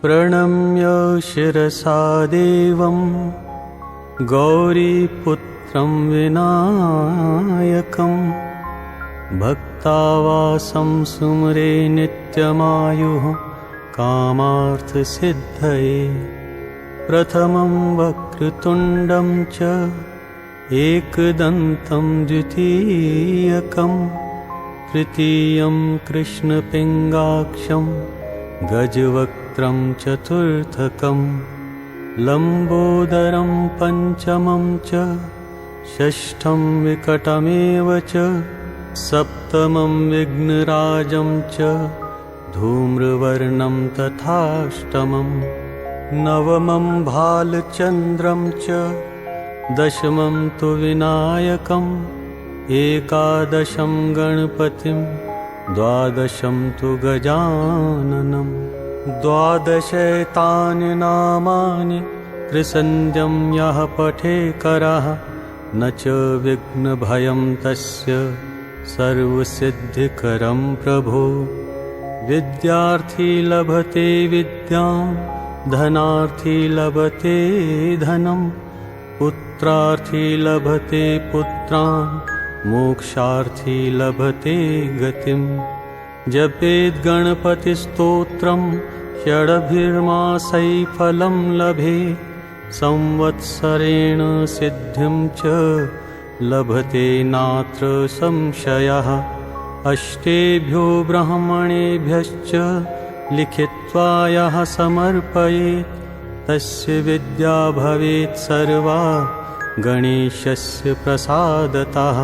प्रणम्य शिरसा देवं गौरीपुत्रं विनायकं भक्तावासं सुमरे नित्यमायुः कामार्थसिद्धये। प्रथमं वक्रतुण्डं च एकदन्तं द्वितीयकं तृतीयं कृष्णपिङ्गाक्षं गजवक्त्रं चतुर्थकं लम्बोदरं पञ्चमं च षष्ठं विकटमेव च सप्तमं विघ्नराजं च धूम्रवर्णं तथाष्टमं नवमं भालचन्द्रं च दशमं तु विनायकम् एकादशं गणपतिं द्वादशं तु गजाननं द्वादशैतानि नामानि त्रिसन्ध्यं यः पठेकरः न च विघ्नभयं तस्य सर्वसिद्धिकरं प्रभो। विद्यार्थी लभते विद्यां धनार्थी लभते धनं पुत्रार्थी लभते पुत्रान् मोक्षार्थी लभते गतिं। जपेद् गणपतिस्तोत्रं षडभिर्मासै फलं लभे संवत्सरेण सिद्धिं च लभते नात्र संशयः। अष्टेभ्यो ब्राह्मणेभ्यश्च लिखित्वा यः समर्पयेत् तस्य विद्या भवेत् सर्वा गणेशस्य प्रसादतः।